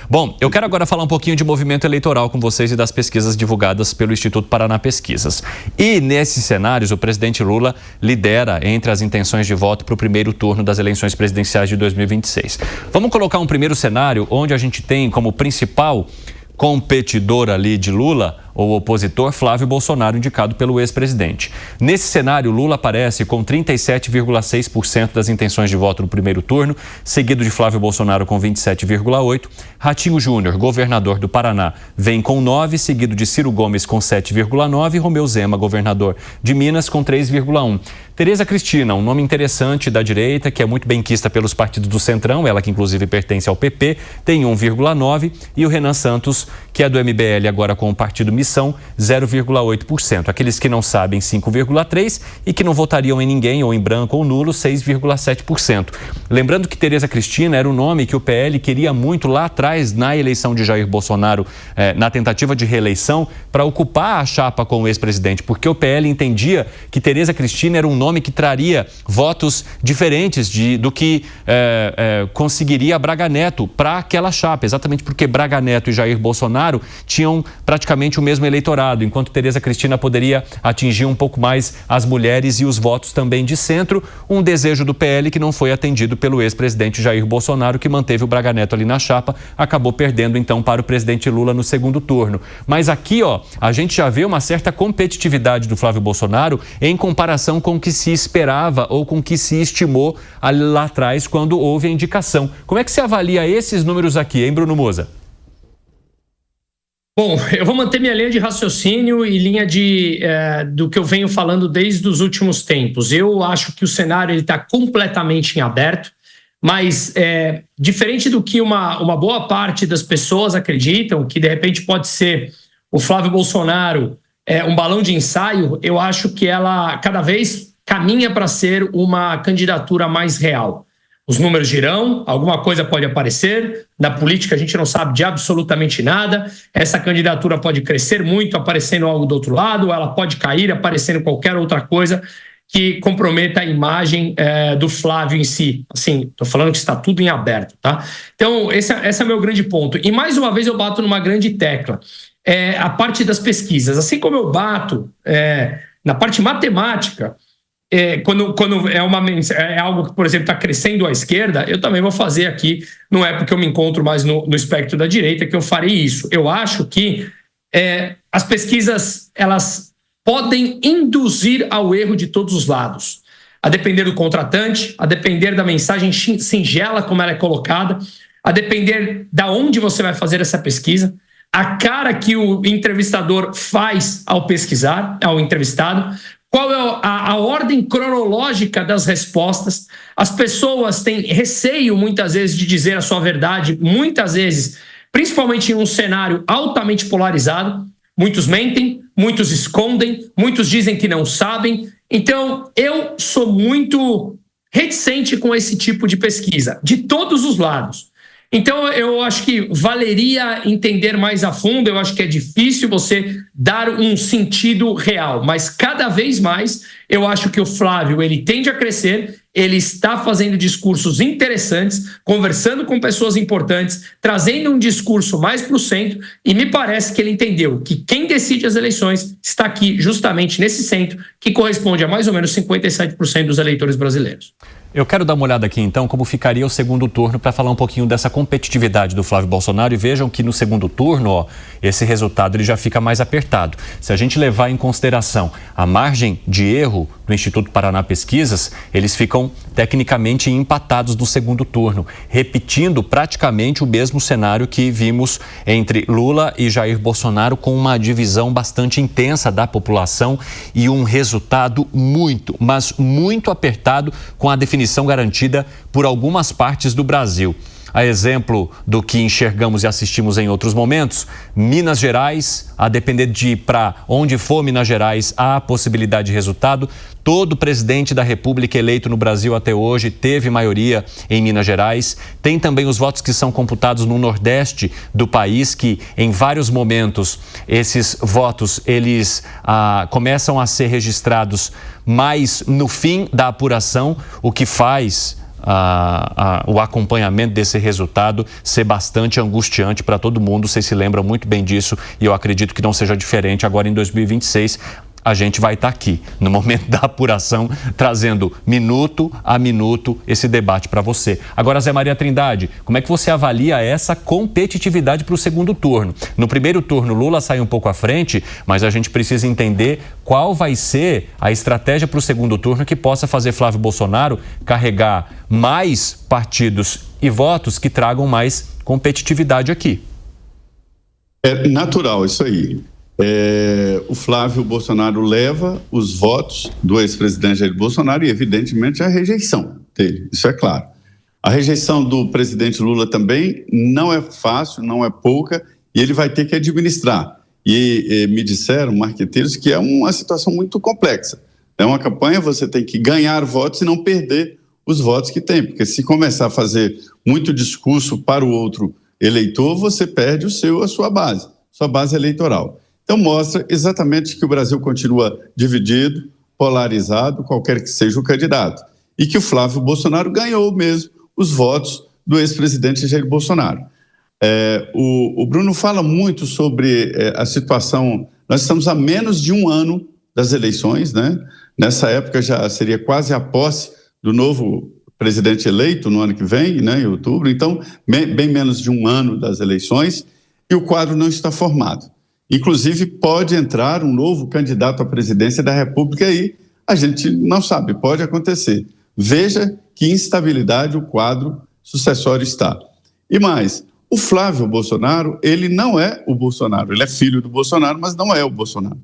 Bom, eu quero agora falar um pouquinho de movimento eleitoral com vocês e das pesquisas divulgadas pelo Instituto Paraná Pesquisas. E nesses cenários, o presidente Lula lidera entre as intenções de voto para o primeiro turno das eleições presidenciais de 2026. Vamos colocar um primeiro cenário onde a gente tem como principal competidor ali de Lula, ou opositor, Flávio Bolsonaro, indicado pelo ex-presidente. Nesse cenário, Lula aparece com 37,6% das intenções de voto no primeiro turno, seguido de Flávio Bolsonaro com 27,8%. Ratinho Júnior, governador do Paraná, vem com 9%, seguido de Ciro Gomes com 7,9% e Romeu Zema, governador de Minas, com 3,1%. Tereza Cristina, um nome interessante da direita, que é muito benquista pelos partidos do Centrão, ela que inclusive pertence ao PP, tem 1,9%, e o Renan Santos, que é do MBL agora com o partido Missão, 0,8%. Aqueles que não sabem, 5,3%, e que não votariam em ninguém, ou em branco ou nulo, 6,7%. Lembrando que Tereza Cristina era um nome que o PL queria muito lá atrás, na eleição de Jair Bolsonaro, na tentativa de reeleição, para ocupar a chapa com o ex-presidente, porque o PL entendia que Tereza Cristina era um nome que traria votos diferentes do que conseguiria Braga Neto para aquela chapa, exatamente porque Braga Neto e Jair Bolsonaro tinham praticamente o mesmo eleitorado, enquanto Tereza Cristina poderia atingir um pouco mais as mulheres e os votos também de centro, um desejo do PL que não foi atendido pelo ex-presidente Jair Bolsonaro, que manteve o Braga Neto ali na chapa, acabou perdendo então para o presidente Lula no segundo turno. Mas aqui, a gente já vê uma certa competitividade do Flávio Bolsonaro em comparação com o que se esperava ou com o que se estimou ali lá atrás quando houve a indicação. Como é que se avalia esses números aqui, hein, Bruno Moza? Bom, eu vou manter minha linha de raciocínio e linha do que eu venho falando desde os últimos tempos. Eu acho que o cenário está completamente em aberto, mas diferente do que uma boa parte das pessoas acreditam, que de repente pode ser o Flávio Bolsonaro um balão de ensaio, eu acho que ela cada vez caminha para ser uma candidatura mais real. Os números dirão, alguma coisa pode aparecer, na política a gente não sabe de absolutamente nada, essa candidatura pode crescer muito, aparecendo algo do outro lado, ela pode cair, aparecendo qualquer outra coisa que comprometa a imagem do Flávio em si. Assim, estou falando que está tudo em aberto, tá? Então, esse é meu grande ponto. E mais uma vez eu bato numa grande tecla, a parte das pesquisas. Assim como eu bato na parte matemática, quando é algo que, por exemplo, está crescendo à esquerda, eu também vou fazer aqui, não é porque eu me encontro mais no espectro da direita que eu farei isso. Eu acho que as pesquisas, elas podem induzir ao erro de todos os lados, a depender do contratante, a depender da mensagem singela como ela é colocada, a depender de onde você vai fazer essa pesquisa, a cara que o entrevistador faz ao pesquisar, ao entrevistado, qual é a ordem cronológica das respostas. As pessoas têm receio, muitas vezes, de dizer a sua verdade, muitas vezes, principalmente em um cenário altamente polarizado. Muitos mentem, muitos escondem, muitos dizem que não sabem. Então, eu sou muito reticente com esse tipo de pesquisa, de todos os lados. Então, eu acho que valeria entender mais a fundo, eu acho que é difícil você dar um sentido real, mas cada vez mais eu acho que o Flávio, ele tende a crescer, ele está fazendo discursos interessantes, conversando com pessoas importantes, trazendo um discurso mais para o centro, e me parece que ele entendeu que quem decide as eleições está aqui justamente nesse centro, que corresponde a mais ou menos 57% dos eleitores brasileiros. Eu quero dar uma olhada aqui, então, como ficaria o segundo turno para falar um pouquinho dessa competitividade do Flávio Bolsonaro. E vejam que no segundo turno, esse resultado ele já fica mais apertado. Se a gente levar em consideração a margem de erro do Instituto Paraná Pesquisas, eles ficam tecnicamente empatados no segundo turno, repetindo praticamente o mesmo cenário que vimos entre Lula e Jair Bolsonaro, com uma divisão bastante intensa da população e um resultado muito, mas muito apertado, com a definição garantida por algumas partes do Brasil. A exemplo do que enxergamos e assistimos em outros momentos, Minas Gerais, a depender de para onde for Minas Gerais, há a possibilidade de resultado. Todo presidente da República eleito no Brasil até hoje teve maioria em Minas Gerais. Tem também os votos que são computados no Nordeste do país, que em vários momentos esses votos eles começam a ser registrados mais no fim da apuração, o que faz o acompanhamento desse resultado ser bastante angustiante para todo mundo. Vocês se lembram muito bem disso e eu acredito que não seja diferente agora em 2026. A gente vai estar aqui, no momento da apuração, trazendo minuto a minuto esse debate para você. Agora, Zé Maria Trindade, como é que você avalia essa competitividade para o segundo turno? No primeiro turno, Lula sai um pouco à frente, mas a gente precisa entender qual vai ser a estratégia para o segundo turno que possa fazer Flávio Bolsonaro carregar mais partidos e votos que tragam mais competitividade aqui. É natural isso aí. O Flávio Bolsonaro leva os votos do ex-presidente Jair Bolsonaro e, evidentemente, a rejeição dele, isso é claro. A rejeição do presidente Lula também não é fácil, não é pouca, e ele vai ter que administrar. E me disseram, marqueteiros, que é uma situação muito complexa. É uma campanha, você tem que ganhar votos e não perder os votos que tem, porque se começar a fazer muito discurso para o outro eleitor, você perde a sua base eleitoral. Então, mostra exatamente que o Brasil continua dividido, polarizado, qualquer que seja o candidato. E que o Flávio Bolsonaro ganhou mesmo os votos do ex-presidente Jair Bolsonaro. O Bruno fala muito sobre a situação. Nós estamos a menos de um ano das eleições, né? Nessa época já seria quase a posse do novo presidente eleito no ano que vem, né, em outubro. Então, bem menos de um ano das eleições e o quadro não está formado. Inclusive, pode entrar um novo candidato à presidência da República e a gente não sabe, pode acontecer. Veja que instabilidade o quadro sucessório está. E mais, o Flávio Bolsonaro, ele não é o Bolsonaro, ele é filho do Bolsonaro, mas não é o Bolsonaro.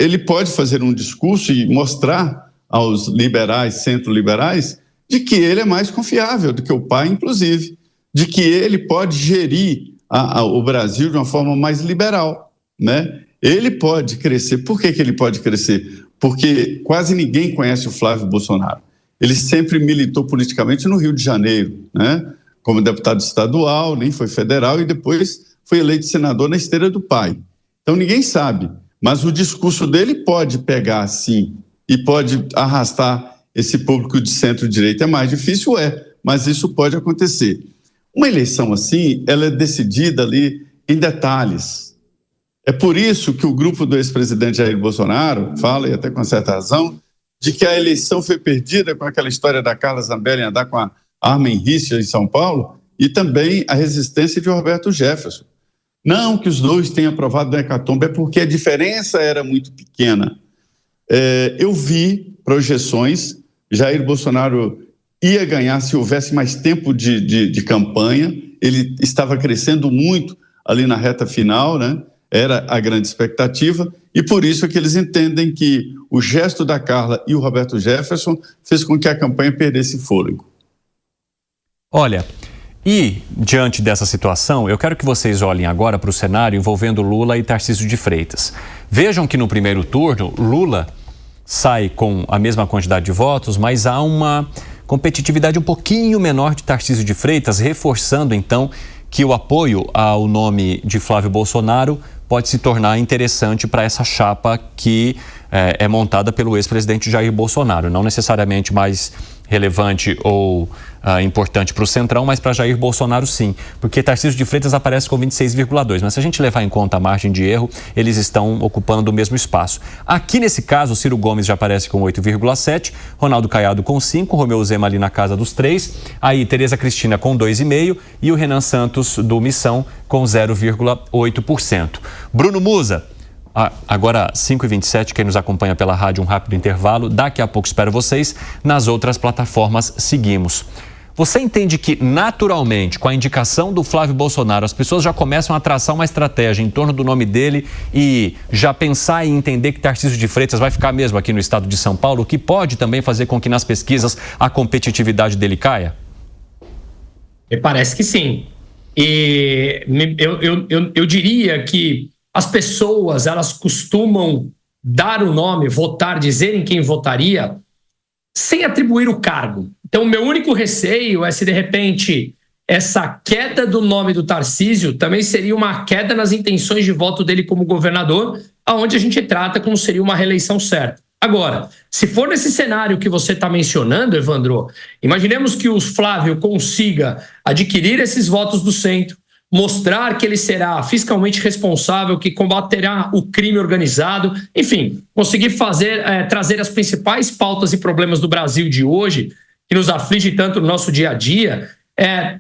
Ele pode fazer um discurso e mostrar aos liberais, centro-liberais, de que ele é mais confiável do que o pai, inclusive, de que ele pode gerir o Brasil de uma forma mais liberal, né? Ele pode crescer. Por que ele pode crescer? Porque quase ninguém conhece o Flávio Bolsonaro. Ele sempre militou politicamente no Rio de Janeiro, né? Como deputado estadual, nem foi federal e depois foi eleito senador na esteira do pai. Então ninguém sabe, mas o discurso dele pode pegar, sim, e pode arrastar esse público de centro-direita. É mais difícil, mas isso pode acontecer. Uma eleição assim, ela é decidida ali em detalhes. É por isso que o grupo do ex-presidente Jair Bolsonaro fala, e até com certa razão, de que a eleição foi perdida com aquela história da Carla Zambelli andar com a arma em riste em São Paulo e também a resistência de Roberto Jefferson. Não que os dois tenham aprovado no hecatombe, é porque a diferença era muito pequena. Eu vi projeções, Jair Bolsonaro ia ganhar se houvesse mais tempo de campanha, ele estava crescendo muito ali na reta final, né? Era a grande expectativa, e por isso é que eles entendem que o gesto da Carla e o Roberto Jefferson fez com que a campanha perdesse fôlego. Olha, e diante dessa situação, eu quero que vocês olhem agora para o cenário envolvendo Lula e Tarcísio de Freitas. Vejam que no primeiro turno, Lula sai com a mesma quantidade de votos, mas há uma competitividade um pouquinho menor de Tarcísio de Freitas, reforçando então que o apoio ao nome de Flávio Bolsonaro pode se tornar interessante para essa chapa que é montada pelo ex-presidente Jair Bolsonaro. Não necessariamente mais relevante ou importante para o Centrão, mas para Jair Bolsonaro sim, porque Tarcísio de Freitas aparece com 26,2%, mas se a gente levar em conta a margem de erro, eles estão ocupando o mesmo espaço. Aqui nesse caso, Ciro Gomes já aparece com 8,7%, Ronaldo Caiado com 5%, Romeu Zema ali na casa dos 3%, aí Tereza Cristina com 2,5% e o Renan Santos do Missão com 0,8%. Bruno Musa, agora 5h27, quem nos acompanha pela rádio, um rápido intervalo. Daqui a pouco espero vocês. Nas outras plataformas seguimos. Você entende que naturalmente, com a indicação do Flávio Bolsonaro, as pessoas já começam a traçar uma estratégia em torno do nome dele e já pensar e entender que Tarcísio de Freitas vai ficar mesmo aqui no estado de São Paulo, o que pode também fazer com que nas pesquisas a competitividade dele caia? Me parece que sim. E eu diria que as pessoas, elas costumam dar o nome, votar, dizerem quem votaria, sem atribuir o cargo. Então, o meu único receio é se, de repente, essa queda do nome do Tarcísio também seria uma queda nas intenções de voto dele como governador, aonde a gente trata como seria uma reeleição certa. Agora, se for nesse cenário que você está mencionando, Evandro, imaginemos que o Flávio consiga adquirir esses votos do centro, mostrar que ele será fiscalmente responsável, que combaterá o crime organizado, enfim, conseguir trazer as principais pautas e problemas do Brasil de hoje, que nos aflige tanto no nosso dia a dia,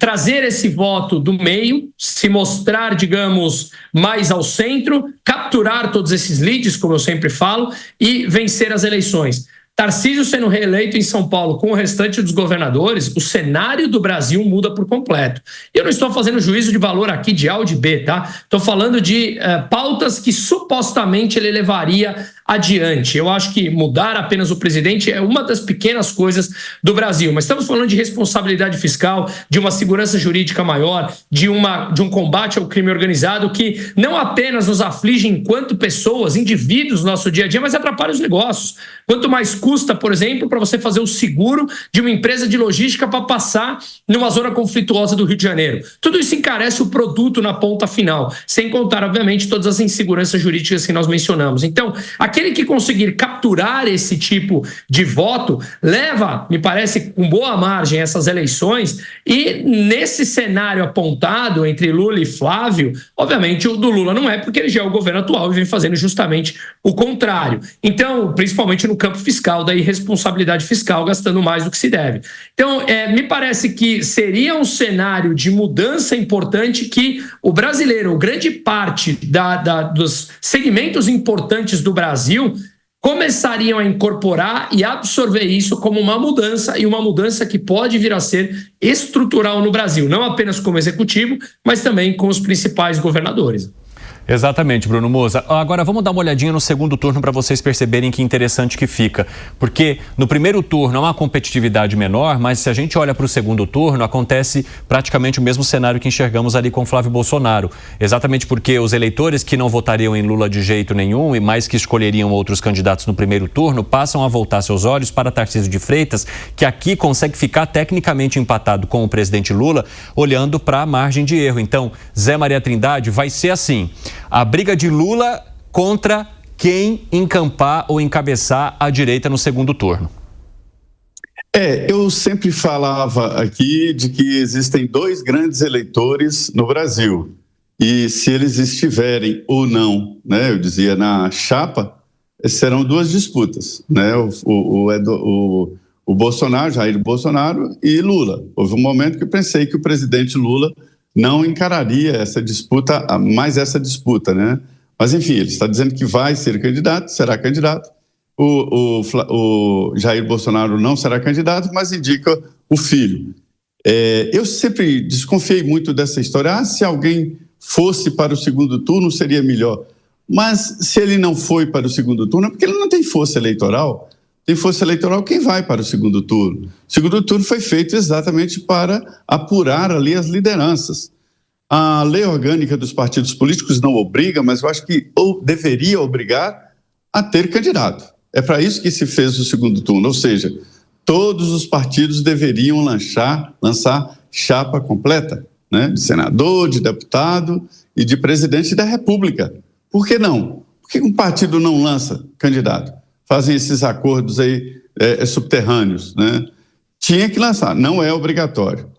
trazer esse voto do meio, se mostrar, digamos, mais ao centro, capturar todos esses leads, como eu sempre falo, e vencer as eleições. Tarcísio sendo reeleito em São Paulo com o restante dos governadores, o cenário do Brasil muda por completo. Eu não estou fazendo juízo de valor aqui de A ou de B, tá? Estou falando de pautas que supostamente ele levaria adiante. Eu acho que mudar apenas o presidente é uma das pequenas coisas do Brasil, mas estamos falando de responsabilidade fiscal, de uma segurança jurídica maior, de um combate ao crime organizado que não apenas nos aflige enquanto pessoas, indivíduos no nosso dia a dia, mas atrapalha os negócios. Quanto mais custa, por exemplo, para você fazer o seguro de uma empresa de logística para passar numa zona conflituosa do Rio de Janeiro. Tudo isso encarece o produto na ponta final, sem contar, obviamente, todas as inseguranças jurídicas que nós mencionamos. Então, aquele que conseguir capturar esse tipo de voto leva, me parece, com boa margem essas eleições, e nesse cenário apontado entre Lula e Flávio, obviamente o do Lula não é, porque ele já é o governo atual e vem fazendo justamente o contrário. Então, principalmente no campo fiscal, da irresponsabilidade fiscal, gastando mais do que se deve. Então, me parece que seria um cenário de mudança importante que o brasileiro, grande parte dos segmentos importantes do Brasil, começariam a incorporar e absorver isso como uma mudança, e uma mudança que pode vir a ser estrutural no Brasil, não apenas como executivo, mas também com os principais governadores. Exatamente, Bruno Moza. Agora vamos dar uma olhadinha no segundo turno para vocês perceberem que interessante que fica. Porque no primeiro turno é uma competitividade menor, mas se a gente olha para o segundo turno, acontece praticamente o mesmo cenário que enxergamos ali com Flávio Bolsonaro. Exatamente porque os eleitores que não votariam em Lula de jeito nenhum e mais que escolheriam outros candidatos no primeiro turno, passam a voltar seus olhos para Tarcísio de Freitas, que aqui consegue ficar tecnicamente empatado com o presidente Lula, olhando para a margem de erro. Então, Zé Maria Trindade, vai ser assim: a briga de Lula contra quem encampar ou encabeçar a direita no segundo turno. Eu sempre falava aqui de que existem dois grandes eleitores no Brasil. E se eles estiverem ou não, né, eu dizia, na chapa, serão duas disputas, né? O Bolsonaro, Jair Bolsonaro e Lula. Houve um momento que eu pensei que o presidente Lula não encararia essa disputa, né? Mas, enfim, ele está dizendo que vai ser candidato, será candidato. O Jair Bolsonaro não será candidato, mas indica o filho. Eu sempre desconfiei muito dessa história. Se alguém fosse para o segundo turno, seria melhor. Mas se ele não foi para o segundo turno, é porque ele não tem força eleitoral. Tem força eleitoral quem vai para o segundo turno. O segundo turno foi feito exatamente para apurar ali as lideranças. A lei orgânica dos partidos políticos não obriga, mas eu acho que deveria obrigar a ter candidato. É para isso que se fez o segundo turno, ou seja, todos os partidos deveriam lançar chapa completa, né? De senador, de deputado e de presidente da República. Por que não? Por que um partido não lança candidato? Fazem esses acordos aí subterrâneos, né? Tinha que lançar, não é obrigatório.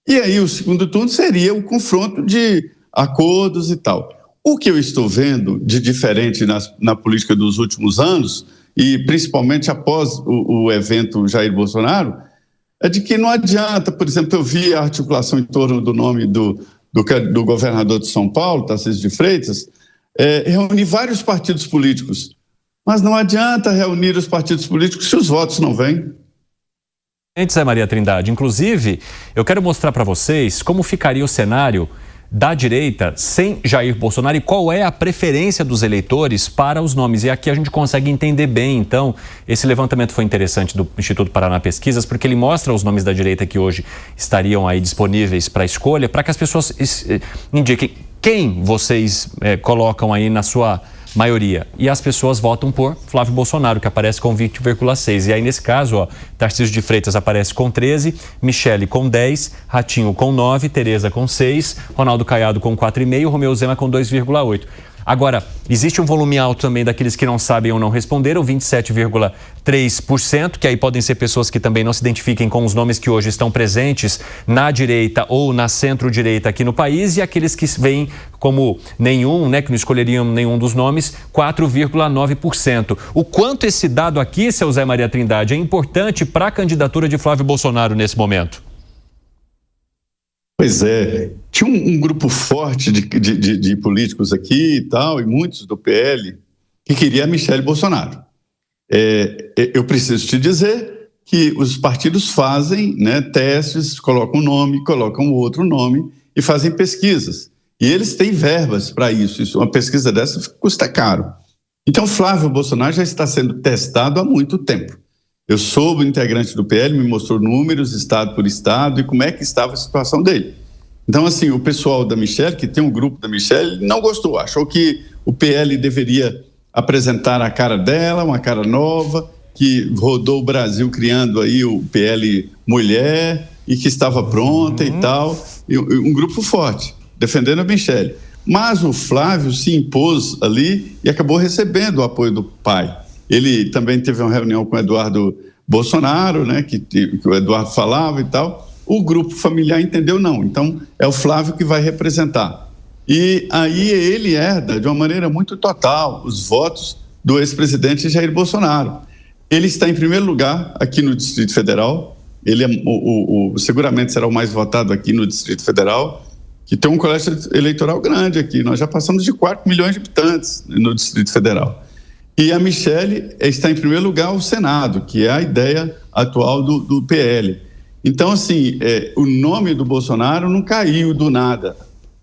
E aí o segundo turno seria o confronto de acordos e tal. O que eu estou vendo de diferente na política dos últimos anos, e principalmente após o evento Jair Bolsonaro, é de que não adianta, por exemplo, eu vi a articulação em torno do nome do governador de São Paulo, Tarcísio de Freitas, reunir vários partidos políticos. Mas não adianta reunir os partidos políticos se os votos não vêm. Zé Maria Trindade, inclusive, eu quero mostrar para vocês como ficaria o cenário da direita sem Jair Bolsonaro e qual é a preferência dos eleitores para os nomes. E aqui a gente consegue entender bem, então, esse levantamento foi interessante do Instituto Paraná Pesquisas, porque ele mostra os nomes da direita que hoje estariam aí disponíveis para escolha, para que as pessoas indiquem quem vocês colocam aí na sua maioria. E as pessoas votam por Flávio Bolsonaro, que aparece com 20,6. E aí, nesse caso, Tarcísio de Freitas aparece com 13, Michele com 10, Ratinho com 9, Tereza com 6, Ronaldo Caiado com 4,5, Romeu Zema com 2,8. Agora, existe um volume alto também daqueles que não sabem ou não responderam, 27,3%, que aí podem ser pessoas que também não se identifiquem com os nomes que hoje estão presentes na direita ou na centro-direita aqui no país, e aqueles que veem como nenhum, né, que não escolheriam nenhum dos nomes, 4,9%. O quanto esse dado aqui, seu Zé Maria Trindade, é importante para a candidatura de Flávio Bolsonaro nesse momento? Pois é, tinha um grupo forte de políticos aqui e tal, e muitos do PL, que queria a Michele Bolsonaro. Eu preciso te dizer que os partidos fazem, né, testes, colocam um nome, colocam outro nome e fazem pesquisas. E eles têm verbas para isso. Uma pesquisa dessa custa caro. Então, Flávio Bolsonaro já está sendo testado há muito tempo. Eu sou o integrante do PL, me mostrou números, estado por estado, e como é que estava a situação dele. Então, assim, o pessoal da Michele, que tem um grupo da Michele, não gostou, achou que o PL deveria apresentar a cara dela, uma cara nova, que rodou o Brasil criando aí o PL Mulher, e que estava pronta e tal, e um grupo forte, defendendo a Michele. Mas o Flávio se impôs ali e acabou recebendo o apoio do pai. Ele também teve uma reunião com o Eduardo Bolsonaro, né, que o Eduardo falava e tal. O grupo familiar entendeu não. Então, é o Flávio que vai representar. E aí ele herda, de uma maneira muito total, os votos do ex-presidente Jair Bolsonaro. Ele está em primeiro lugar aqui no Distrito Federal. Ele seguramente será o mais votado aqui no Distrito Federal, que tem um colégio eleitoral grande aqui. Nós já passamos de 4 milhões de habitantes no Distrito Federal. E a Michele está em primeiro lugar o Senado, que é a ideia atual do PL. Então, assim, o nome do Bolsonaro não caiu do nada.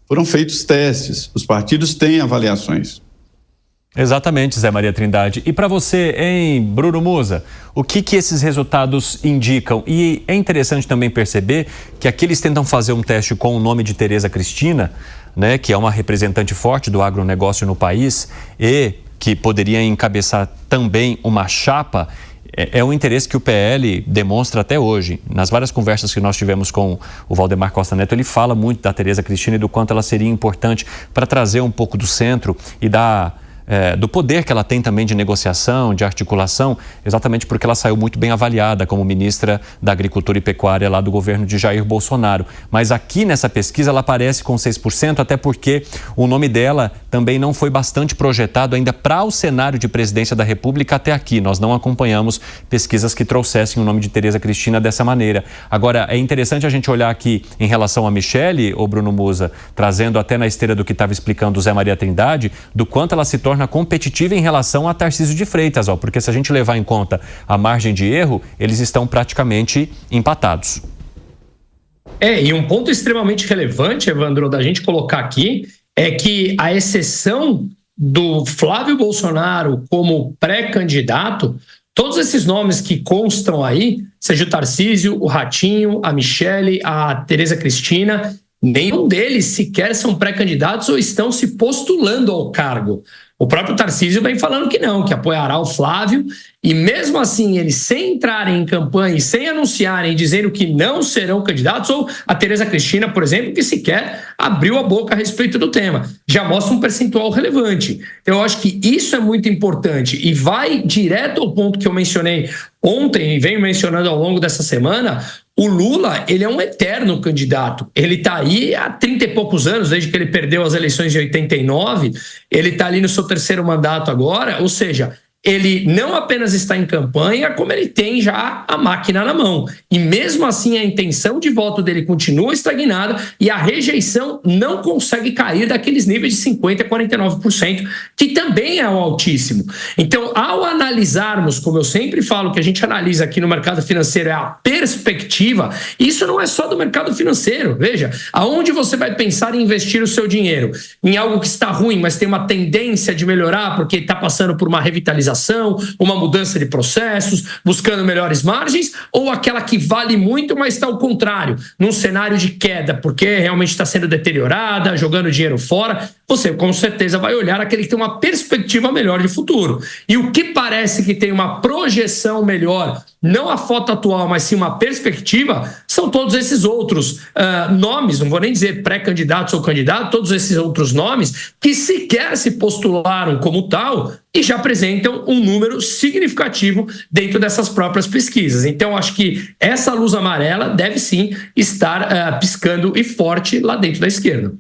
Foram feitos testes, os partidos têm avaliações. Exatamente, Zé Maria Trindade. E para você, hein, Bruno Musa, o que esses resultados indicam? E é interessante também perceber que aqui eles tentam fazer um teste com o nome de Tereza Cristina, né, que é uma representante forte do agronegócio no país e que poderia encabeçar também uma chapa. É um interesse que o PL demonstra até hoje. Nas várias conversas que nós tivemos com o Valdemar Costa Neto, ele fala muito da Tereza Cristina e do quanto ela seria importante para trazer um pouco do centro e do poder que ela tem também de negociação, de articulação, exatamente porque ela saiu muito bem avaliada como ministra da Agricultura e Pecuária lá do governo de Jair Bolsonaro. Mas aqui nessa pesquisa ela aparece com 6%, até porque o nome dela também não foi bastante projetado ainda para o cenário de presidência da República até aqui. Nós não acompanhamos pesquisas que trouxessem o nome de Tereza Cristina dessa maneira. Agora, é interessante a gente olhar aqui em relação a Michele, ô Bruno Musa, trazendo até na esteira do que estava explicando o Zé Maria Trindade, do quanto ela se torna competitiva em relação a Tarcísio de Freitas, porque se a gente levar em conta a margem de erro, eles estão praticamente empatados. E um ponto extremamente relevante, Evandro, da gente colocar aqui, é que a exceção do Flávio Bolsonaro como pré-candidato, todos esses nomes que constam aí, seja o Tarcísio, o Ratinho, a Michele, a Tereza Cristina, nenhum deles sequer são pré-candidatos ou estão se postulando ao cargo. O próprio Tarcísio vem falando que não, que apoiará o Flávio, e mesmo assim, eles sem entrarem em campanha e sem anunciarem, dizendo que não serão candidatos, ou a Tereza Cristina, por exemplo, que sequer abriu a boca a respeito do tema, já mostra um percentual relevante. Então, eu acho que isso é muito importante e vai direto ao ponto que eu mencionei ontem e venho mencionando ao longo dessa semana. O Lula, ele é um eterno candidato. Ele está aí há 30 e poucos anos, desde que ele perdeu as eleições de 89. Ele está ali no seu terceiro mandato agora, ou seja, ele não apenas está em campanha, como ele tem já a máquina na mão. E mesmo assim a intenção de voto dele continua estagnada e a rejeição não consegue cair daqueles níveis de 50% a 49%, que também é um altíssimo. Então, ao analisarmos, como eu sempre falo, que a gente analisa aqui no mercado financeiro é a perspectiva, isso não é só do mercado financeiro. Veja, aonde você vai pensar em investir o seu dinheiro? Em algo que está ruim, mas tem uma tendência de melhorar porque está passando por uma revitalização? digitalização, uma mudança de processos, buscando melhores margens, ou aquela que vale muito, mas está ao contrário, num cenário de queda, porque realmente está sendo deteriorada, jogando dinheiro fora, você com certeza vai olhar aquele que tem uma perspectiva melhor de futuro. E o que parece que tem uma projeção melhor, não a foto atual, mas sim uma perspectiva, são todos esses outros nomes, não vou nem dizer pré-candidatos ou candidatos, todos esses outros nomes que sequer se postularam como tal e já apresentam um número significativo dentro dessas próprias pesquisas. Então, acho que essa luz amarela deve sim estar piscando e forte lá dentro da esquerda.